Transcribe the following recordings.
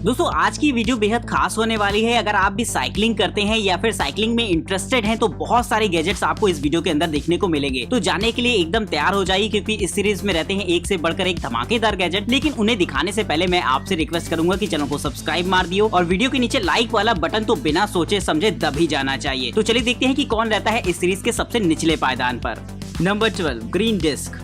दोस्तों आज की वीडियो बेहद खास होने वाली है। अगर आप भी साइकिलिंग करते हैं या फिर साइकिलिंग में इंटरेस्टेड हैं तो बहुत सारे गैजेट्स आपको इस वीडियो के अंदर देखने को मिलेंगे। तो जानने के लिए एकदम तैयार हो जाइए, क्योंकि इस सीरीज में रहते हैं एक से बढ़कर एक धमाकेदार गैजेट। लेकिन उन्हें दिखाने से पहले मैं आपसे रिक्वेस्ट करूंगा कि चैनल को सब्सक्राइब मार दियो और वीडियो के नीचे लाइक वाला बटन तो बिना सोचे समझे दबी जाना चाहिए। तो चलिए देखते हैं कि कौन रहता है इस सीरीज के सबसे निचले पायदान पर। Number 12, green disc.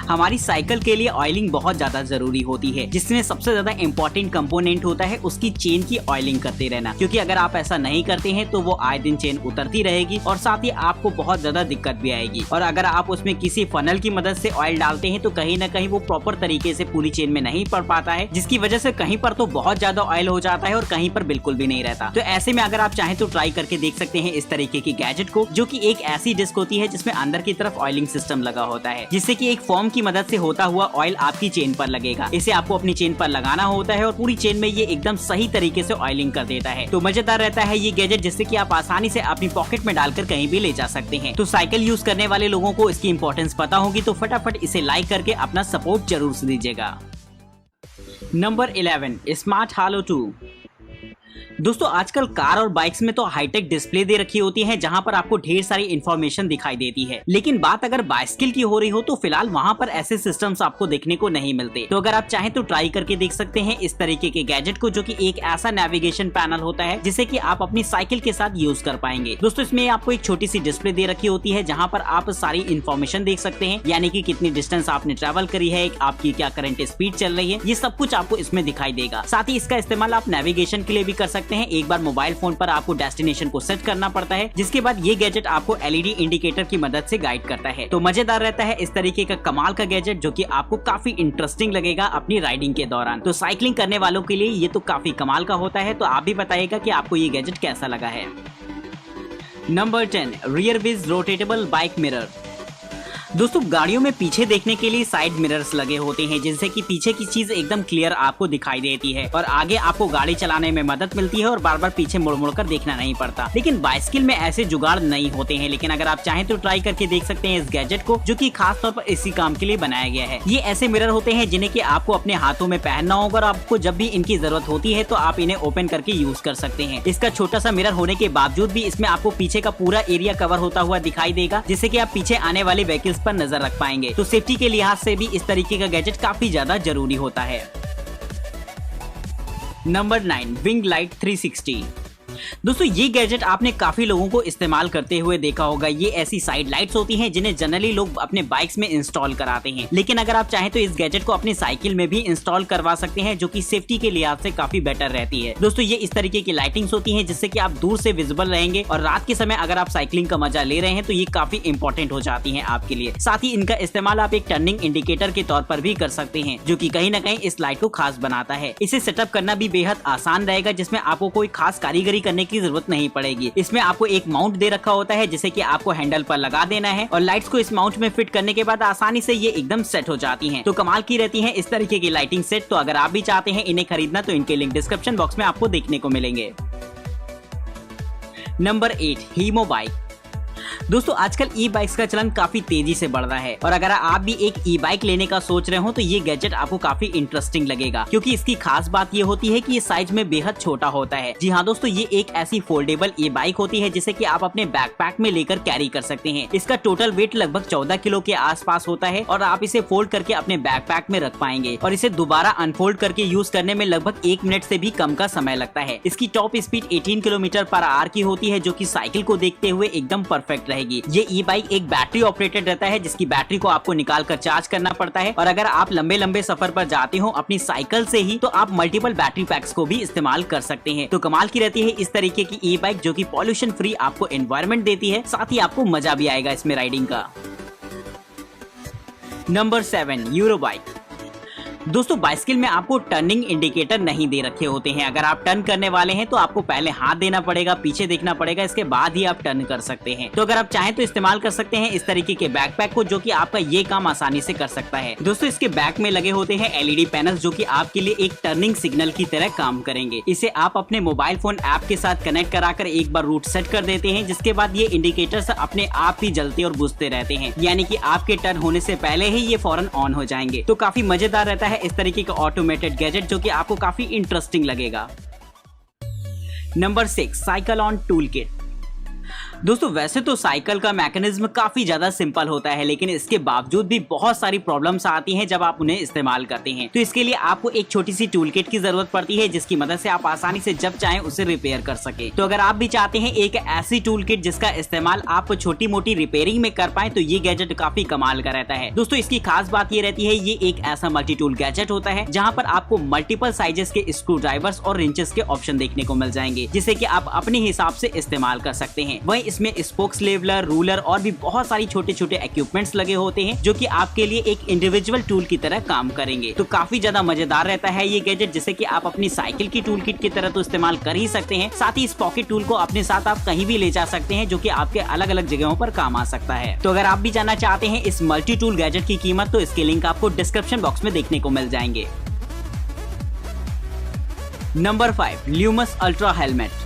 हमारी साइकिल के लिए ऑयलिंग बहुत ज्यादा जरूरी होती है, जिसमें सबसे ज्यादा इंपॉर्टेंट कंपोनेंट होता है उसकी चेन की ऑयलिंग करते रहना। क्योंकि अगर आप ऐसा नहीं करते हैं तो वो आए दिन चेन उतरती रहेगी और साथ ही आपको बहुत ज्यादा दिक्कत भी आएगी। और अगर आप उसमें किसी फनल की मदद से ऑयल डालते हैं तो कहीं ना कहीं वो प्रॉपर तरीके से पूरी चेन में नहीं पड़ पाता है, जिसकी वजह से कहीं पर तो बहुत ज्यादा ऑयल हो जाता है और कहीं पर बिल्कुल भी नहीं रहता। तो ऐसे में अगर आप चाहें तो ट्राई करके देख सकते हैं इस तरीके की गैजेट को, जो की एक ऐसी डिस्क होती है जिसमें अंदर की तरफ ऑयलिंग सिस्टम लगा होता है, जिससे की एक फॉर्म की मदद से होता हुआ ऑयल आपकी चेन पर लगेगा। इसे आपको अपनी चेन पर लगाना होता है और पूरी चेन में ये एकदम सही तरीके से ऑयलिंग कर देता है। तो मजेदार रहता है ये गैजेट, जिससे कि आप आसानी से अपनी पॉकेट में डालकर कहीं भी ले जा सकते हैं। तो साइकिल यूज करने वाले लोगों को इसकी इंपॉर्टेंस पता होगी, तो फटाफट इसे लाइक करके अपना सपोर्ट जरूर से दीजिएगा। नंबर 11, स्मार्ट हालो 2। दोस्तों आजकल कार और बाइक्स में तो हाईटेक डिस्प्ले दे रखी होती है, जहां पर आपको ढेर सारी इंफॉर्मेशन दिखाई देती है। लेकिन बात अगर बाइसिकल की हो रही हो तो फिलहाल वहां पर ऐसे सिस्टम्स आपको देखने को नहीं मिलते। तो अगर आप चाहें तो ट्राई करके देख सकते हैं इस तरीके के गैजेट को, जो कि एक ऐसा नेविगेशन पैनल होता है जिसे कि आप अपनी साइकिल के साथ यूज कर पाएंगे। दोस्तों इसमें आपको एक छोटी सी डिस्प्ले दे रखी होती है, जहाँ पर आप सारी इंफॉर्मेशन देख सकते हैं, यानी कि कितनी डिस्टेंस आपने ट्रेवल करी है, आपकी क्या करंट स्पीड चल रही है, ये सब कुछ आपको इसमें दिखाई देगा। साथ ही इसका इस्तेमाल आप नेविगेशन के लिए भी कर सकते हैं। एक बार मोबाइल फोन पर आपको डेस्टिनेशन को सेट करना पड़ता है, जिसके बाद ये गैजेट आपको एलईडी इंडिकेटर की मदद से गाइड करता है। तो मजेदार रहता है इस तरीके का कमाल का गैजेट, जो कि आपको काफी इंटरेस्टिंग लगेगा अपनी राइडिंग के दौरान। तो साइकिलिंग करने वालों के लिए ये तो काफी कमाल का होता है। तो आप भी बताइएगा कि आपको ये गैजेट कैसा लगा है। Number 10, rear wheel rotatable bike mirror. दोस्तों गाड़ियों में पीछे देखने के लिए साइड मिरर्स लगे होते हैं, जिनसे कि पीछे की चीज एकदम क्लियर आपको दिखाई देती है और आगे आपको गाड़ी चलाने में मदद मिलती है और बार बार पीछे मुड़ मुड़ कर देखना नहीं पड़ता। लेकिन बाइसिकल में ऐसे जुगाड़ नहीं होते हैं। लेकिन अगर आप चाहें तो ट्राई करके देख सकते हैं इस गैजेट को, जो कि खास तौर पर इसी काम के लिए बनाया गया है। ये ऐसे मिरर होते हैं जिन्हें कि आपको अपने हाथों में पहनना होगा और आपको जब भी इनकी जरूरत होती है तो आप इन्हें ओपन करके यूज कर सकते हैं। इसका छोटा सा मिरर होने के बावजूद भी इसमें आपको पीछे का पूरा एरिया कवर होता हुआ दिखाई देगा, जिससे कि आप पीछे आने वाले व्हीकल्स पर नजर रख पाएंगे। तो सेफ्टी के लिहाज से भी इस तरीके का गैजेट काफी ज्यादा जरूरी होता है। Number 9, wing light 360। दोस्तों ये गैजेट आपने काफी लोगों को इस्तेमाल करते हुए देखा होगा। ये ऐसी साइड लाइट्स होती हैं जिन्हें जनरली लोग अपने बाइक्स में इंस्टॉल कराते हैं। लेकिन अगर आप चाहें तो इस गैजेट को अपनी साइकिल में भी इंस्टॉल करवा सकते हैं, जो कि सेफ्टी के लिहाज से काफी बेटर रहती है। दोस्तों ये इस तरीके की लाइटिंग्स होती हैं जिससे कि आप दूर से विजिबल रहेंगे और रात के समय अगर आप साइकिलिंग का मजा ले रहे हैं तो ये काफी इंपॉर्टेंट हो जाती है आपके लिए। साथ ही इनका इस्तेमाल आप एक टर्निंग इंडिकेटर के तौर पर भी कर सकते हैं, जो कि कहीं ना कहीं इस लाइट को खास बनाता है। इसे सेटअप करना भी बेहद आसान रहेगा, जिसमें आपको कोई खास कारीगरी करने की जरूरत नहीं पड़ेगी। इसमें आपको एक माउंट दे रखा होता है, जिसे कि आपको हैंडल पर लगा देना है और लाइट्स को इस माउंट में फिट करने के बाद आसानी से ये एकदम सेट हो जाती हैं। तो कमाल की रहती हैं इस तरीके की लाइटिंग सेट। तो अगर आप भी चाहते हैं इन्हें खरीदना तो इनके लिंक डिस्क्रिप्शन बॉक्स में आपको देखने को मिलेंगे। नंबर 8, हीमो बाइक। दोस्तों आजकल ई बाइक्स का चलन काफी तेजी से बढ़ रहा है और अगर आप भी एक ई बाइक लेने का सोच रहे हो तो ये गैजेट आपको काफी इंटरेस्टिंग लगेगा, क्योंकि इसकी खास बात ये होती है कि ये साइज में बेहद छोटा होता है। जी हाँ दोस्तों, ये एक ऐसी फोल्डेबल ई बाइक होती है जिसे कि आप अपने बैकपैक में लेकर कैरी कर सकते हैं। इसका टोटल वेट लगभग 14 किलो के आसपास होता है और आप इसे फोल्ड करके अपने बैकपैक में रख पाएंगे और इसे दोबारा अनफोल्ड करके यूज करने में लगभग 1 मिनट से भी कम का समय लगता है। इसकी टॉप स्पीड 18 किलोमीटर/आवर की होती है, जो की साइकिल को देखते हुए एकदम परफेक्ट रहेगी। ये ई बाइक एक बैटरी ऑपरेटेड रहता है, जिसकी बैटरी को आपको निकाल कर चार्ज करना पड़ता है और अगर आप लंबे लंबे सफर पर जाते हो अपनी साइकिल से ही तो आप मल्टीपल बैटरी पैक्स को भी इस्तेमाल कर सकते हैं। तो कमाल की रहती है इस तरीके की ई बाइक, जो कि पॉल्यूशन फ्री आपको एनवायरनमेंट देती है, साथ ही आपको मजा भी आएगा इसमें राइडिंग का। Number 7, euro bike. दोस्तों बाइसिकल में आपको टर्निंग इंडिकेटर नहीं दे रखे होते हैं। अगर आप टर्न करने वाले हैं तो आपको पहले हाथ देना पड़ेगा, पीछे देखना पड़ेगा, इसके बाद ही आप टर्न कर सकते हैं। तो अगर आप चाहें तो इस्तेमाल कर सकते हैं इस तरीके के बैकपैक को, जो कि आपका ये काम आसानी से कर सकता है। दोस्तों इसके बैक में लगे होते हैं एलईडी पैनल्स, जो कि आपके लिए एक टर्निंग सिग्नल की तरह काम करेंगे। इसे आप अपने मोबाइल फोन ऐप के साथ कनेक्ट कराकर एक बार रूट सेट कर देते हैं, जिसके बाद ये इंडिकेटर्स अपने आप ही जलते और बुझते रहते हैं, यानी कि आपके टर्न होने से पहले ही ये फौरन ऑन हो जाएंगे। तो काफी मजेदार रहता है है इस तरीके का ऑटोमेटेड गैजेट जो कि आपको काफी इंटरेस्टिंग लगेगा। Number 6, cycle on tool kit. दोस्तों वैसे तो साइकिल का मैकेनिज्म काफी ज्यादा सिंपल होता है, लेकिन इसके बावजूद भी बहुत सारी प्रॉब्लम्स आती हैं जब आप उन्हें इस्तेमाल करते हैं। तो इसके लिए आपको एक छोटी सी टूल किट की जरूरत पड़ती है जिसकी मदद से आप आसानी से जब चाहें उसे रिपेयर कर सके। तो अगर आप भी चाहते हैं एक ऐसी टूल किट जिसका इस्तेमाल आप छोटी मोटी रिपेयरिंग में कर पाए, तो ये गैजेट काफी कमाल का रहता है। दोस्तों इसकी खास बात ये रहती है, ये एक ऐसा मल्टी टूल गैजेट होता है जहाँ पर आपको मल्टीपल साइजेस के स्क्रू ड्राइवर्स और रिंचेस के ऑप्शन देखने को मिल जाएंगे, जिसे कि आप अपने हिसाब से इस्तेमाल कर सकते हैं। वहीं इसमें स्पोक्स लेवलर, रूलर और भी बहुत सारी छोटे छोटे इक्विपमेंट्स लगे होते हैं जो कि आपके लिए एक इंडिविजुअल टूल की तरह काम करेंगे। तो काफी ज्यादा मजेदार रहता है ये गैजेट, जिसे कि आप अपनी साइकिल की टूल किट की तरह तो इस्तेमाल कर ही सकते हैं, साथ ही इस पॉकेट टूल को अपने साथ आप कहीं भी ले जा सकते हैं जो कि आपके अलग अलग जगहों पर काम आ सकता है। तो अगर आप भी जानना चाहते हैं इस मल्टी टूल गैजेट की कीमत, तो इसके लिंक आपको डिस्क्रिप्शन बॉक्स में देखने को मिल जाएंगे। Number 5, Lumos ultra helmet.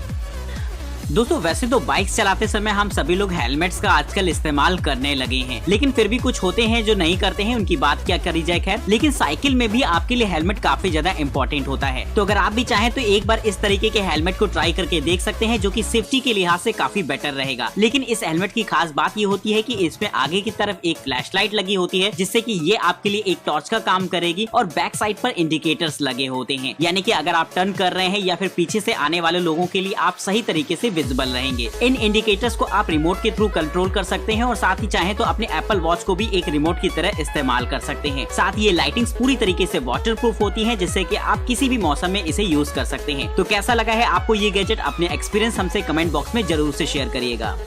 दोस्तों वैसे तो बाइक्स चलाते समय हम सभी लोग हेलमेट्स का आजकल इस्तेमाल करने लगे हैं, लेकिन फिर भी कुछ होते हैं जो नहीं करते हैं, उनकी बात क्या करी जाए। खैर, लेकिन साइकिल में भी आपके लिए हेलमेट काफी ज्यादा इंपॉर्टेंट होता है। तो अगर आप भी चाहें तो एक बार इस तरीके के हेलमेट को ट्राई करके देख सकते हैं, जो कि सेफ्टी के लिहाज से काफी बेटर रहेगा। लेकिन इस हेलमेट की खास बात ये होती है कि इसमें आगे की तरफ एक फ्लैशलाइट लगी होती है, जिससे कि ये आपके लिए एक टॉर्च का काम करेगी, और बैक साइड पर इंडिकेटर्स लगे होते हैं, यानी कि अगर आप टर्न कर रहे हैं या फिर पीछे से आने वाले लोगों के लिए आप सही तरीके से विजिबल रहेंगे। इन इंडिकेटर्स को आप रिमोट के थ्रू कंट्रोल कर सकते हैं, और साथ ही चाहें तो अपने एप्पल वॉच को भी एक रिमोट की तरह इस्तेमाल कर सकते हैं। साथ ही ये लाइटिंग्स पूरी तरीके से वाटरप्रूफ होती हैं, जिससे कि आप किसी भी मौसम में इसे यूज कर सकते हैं। तो कैसा लगा है आपको ये गैजेट? अपने एक्सपीरियंस हमसे कमेंट बॉक्स में जरूर से शेयर करिएगा।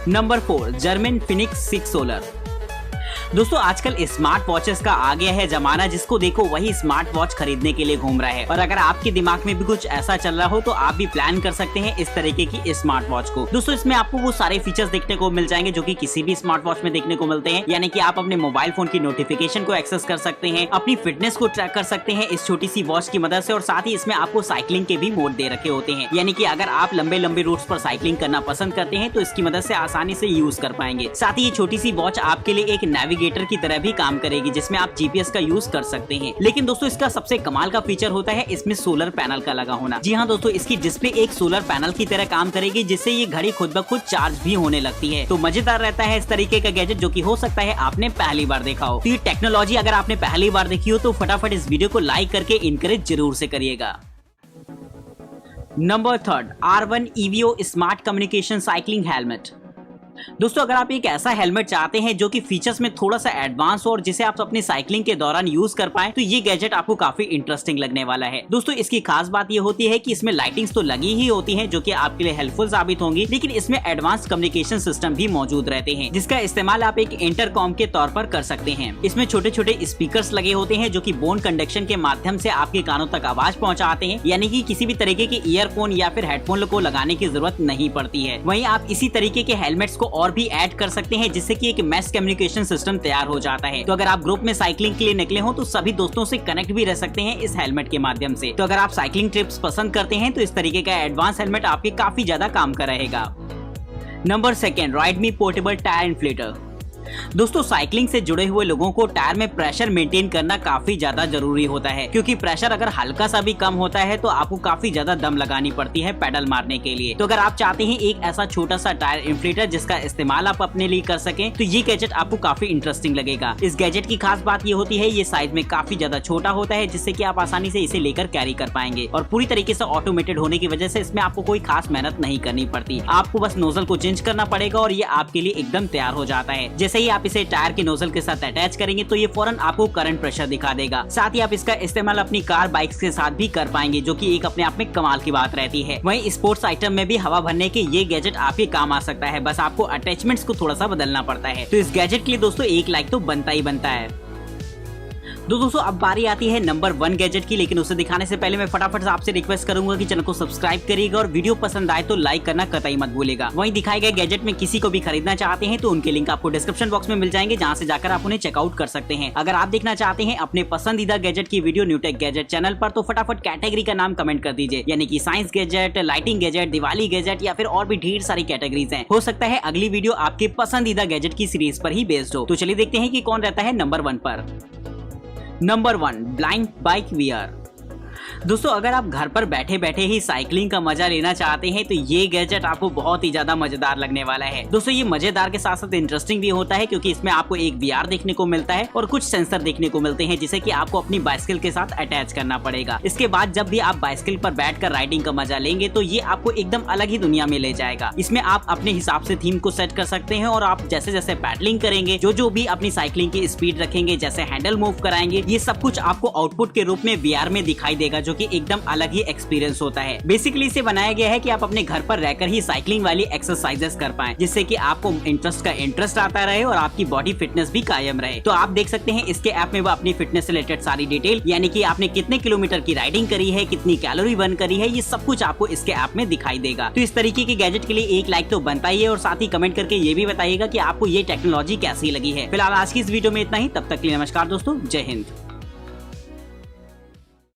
Number 4, German Phoenix 6 solar. दोस्तों आजकल स्मार्ट वॉचेस का आ गया है जमाना, जिसको देखो वही स्मार्ट वॉच खरीदने के लिए घूम रहा है। और अगर आपके दिमाग में भी कुछ ऐसा चल रहा हो तो आप भी प्लान कर सकते हैं इस तरीके की स्मार्ट वॉच को। दोस्तों इसमें आपको वो सारे फीचर्स देखने को मिल जाएंगे जो कि किसी भी स्मार्ट वॉच में देखने को मिलते हैं, यानी कि आप अपने मोबाइल फोन की नोटिफिकेशन को एक्सेस कर सकते हैं, अपनी फिटनेस को ट्रैक कर सकते हैं इस छोटी सी वॉच की मदद से, और साथ ही इसमें आपको साइकिलिंग के भी मोड दे रखे होते हैं, यानी कि अगर आप लंबे लंबे रूट्स पर साइकिलिंग करना पसंद करते हैं तो इसकी मदद से आसानी से यूज कर पाएंगे। साथ ही ये छोटी सी वॉच आपके लिए एक नेविगेटर की तरह भी काम करेगी, जिसमें आप जीपीएस का यूज कर सकते हैं। लेकिन दोस्तों इसका सबसे कमाल का फीचर होता है इसमें सोलर पैनल का लगा होना। जी हाँ दोस्तों, इसकी डिस्प्ले एक सोलर पैनल की तरह काम करेगी, जिससे ये घड़ी खुद ब खुद चार्ज भी होने लगती है। तो मजेदार रहता है इस तरीके का गैजेट, जो कि हो सकता है आपने पहली बार देखा हो। तो ये टेक्नोलॉजी अगर आपने पहली बार देखी हो तो फटाफट इस वीडियो को लाइक करके इनकरेज जरूर से करिएगा। Number 3, R1 EVO smart communication cycling helmet. दोस्तों अगर आप एक ऐसा हेलमेट चाहते हैं जो कि फीचर्स में थोड़ा सा एडवांस हो और जिसे आप अपनी साइकिलिंग के दौरान यूज कर पाए, तो ये गैजेट आपको काफी इंटरेस्टिंग लगने वाला है। दोस्तों इसकी खास बात ये होती है कि इसमें लाइटिंग्स तो लगी ही होती हैं जो कि आपके लिए हेल्पफुल साबित होंगी, लेकिन इसमें एडवांस कम्युनिकेशन सिस्टम भी मौजूद रहते हैं, जिसका इस्तेमाल आप एक इंटरकॉम के तौर पर कर सकते हैं। इसमें छोटे छोटे स्पीकर्स लगे होते हैं जो कि बोन कंडक्शन के माध्यम से आपके कानों तक आवाज पहुंचाते हैं, यानी कि किसी भी तरीके के ईयरफोन या फिर हेडफोन को लगाने की जरूरत नहीं पड़ती है। वहीं आप इसी तरीके के हेलमेट्स को और भी ऐड कर सकते हैं, जिससे कि एक मैस कम्युनिकेशन सिस्टम तैयार हो जाता है। तो अगर आप ग्रुप में साइकिलिंग के लिए निकले हो तो सभी दोस्तों से कनेक्ट भी रह सकते हैं इस हेलमेट के माध्यम से। तो अगर आप साइकिलिंग ट्रिप्स पसंद करते हैं तो इस तरीके का एडवांस हेलमेट आपके काफी ज्यादा काम का रहेगा। नंबर 2, राइडमी पोर्टेबल टायर इन्फ्लेटर। दोस्तों साइकिलिंग से जुड़े हुए लोगों को टायर में प्रेशर मेंटेन करना काफी ज्यादा जरूरी होता है, क्योंकि प्रेशर अगर हल्का सा भी कम होता है तो आपको काफी ज्यादा दम लगानी पड़ती है पेडल मारने के लिए। तो अगर आप चाहते हैं एक ऐसा छोटा सा टायर इन्फ्लेटर जिसका इस्तेमाल आप अपने लिए कर सकें, तो ये गैजेट आपको काफी इंटरेस्टिंग लगेगा। इस गैजेट की खास बात ये होती है ये साइज में काफी ज्यादा छोटा होता है, जिससे कि आप आसानी से इसे लेकर कैरी कर पाएंगे, और पूरी तरीके से ऑटोमेटेड होने की वजह से इसमें आपको कोई खास मेहनत नहीं करनी पड़ती। आपको बस नोजल को चेंज करना पड़ेगा और ये आपके लिए एकदम तैयार हो जाता है। जैसे ही आप इसे टायर के नोजल के साथ अटैच करेंगे तो ये फौरन आपको करंट प्रेशर दिखा देगा। साथ ही आप इसका इस्तेमाल अपनी कार बाइक्स के साथ भी कर पाएंगे, जो कि एक अपने आप में कमाल की बात रहती है। वहीं स्पोर्ट्स आइटम में भी हवा भरने के ये गैजेट आपके काम आ सकता है, बस आपको अटैचमेंट्स को थोड़ा सा बदलना पड़ता है। तो इस गैजेट के लिए दोस्तों एक लाइक तो बनता ही बनता है। दोस्तों अब बारी आती है नंबर 1 गैजेट की, लेकिन उसे दिखाने से पहले मैं फटाफट से आपसे रिक्वेस्ट करूंगा कि चैनल को सब्सक्राइब करिएगा और वीडियो पसंद आए तो लाइक करना कतई मत भूलिएगा। वहीं दिखाए गए गैजेट में किसी को भी खरीदना चाहते हैं तो उनके लिंक आपको डिस्क्रिप्शन बॉक्स में मिल जाएंगे, जहां से जाकर आप उन्हें चेकआउट कर सकते हैं। अगर आप देखना चाहते हैं अपने पसंदीदा गैजेट की वीडियो न्यूटेक गैजेट चैनल पर, तो फटाफट कैटेगरी का नाम कमेंट कर दीजिए, यानी कि science gadget, lighting gadget, Diwali gadget या फिर और भी ढेर सारी कैटेगरीज हैं। हो सकता है अगली वीडियो आपके पसंदीदा गैजेट की सीरीज पर ही बेस्ड हो। तो चलिए देखते हैं कि कौन रहता है नंबर 1 पर। Number 1, blind bike VR. दोस्तों अगर आप घर पर बैठे बैठे ही साइकिलिंग का मजा लेना चाहते हैं तो ये गैजेट आपको बहुत ही ज्यादा मजेदार लगने वाला है। दोस्तों ये मजेदार के साथ साथ इंटरेस्टिंग भी होता है क्योंकि इसमें आपको एक वीआर देखने को मिलता है और कुछ सेंसर देखने को मिलते हैं जिसे कि आपको अपनी बाइसिकल के साथ अटैच करना पड़ेगा। इसके बाद जब भी आप बाइसिकल पर बैठकर राइडिंग का मजा लेंगे तो ये आपको एकदम अलग ही दुनिया में ले जाएगा। इसमें आप अपने हिसाब से थीम को सेट कर सकते हैं और आप जैसे जैसे पैडलिंग करेंगे, जो भी अपनी साइकिलिंग की स्पीड रखेंगे, जैसे हैंडल मूव कराएंगे, ये सब कुछ आपको आउटपुट के रूप में वीआर में दिखाई देगा, जो कि एकदम अलग ही एक्सपीरियंस होता है। बेसिकली इसे बनाया गया है कि आप अपने घर पर रहकर ही साइकिलिंग वाली एक्सरसाइजेस कर पाएं, जिससे कि आपको इंटरेस्ट आता रहे और आपकी बॉडी फिटनेस भी कायम रहे। तो आप देख सकते हैं इसके ऐप में वो अपनी फिटनेस से रिलेटेड सारी डिटेल, यानी कि आपने कितने किलोमीटर की राइडिंग करी है, कितनी कैलोरी बर्न करी है, ये सब कुछ आपको इसके ऐप में दिखाई देगा। तो इस तरीके के गैजेट के लिए एक लाइक तो बनता ही है और साथ ही कमेंट करके ये भी बताइएगा कि आपको ये टेक्नोलॉजी कैसी लगी है। फिलहाल आज की इस वीडियो में इतना ही, तब तक के लिए नमस्कार दोस्तों, जय हिंद।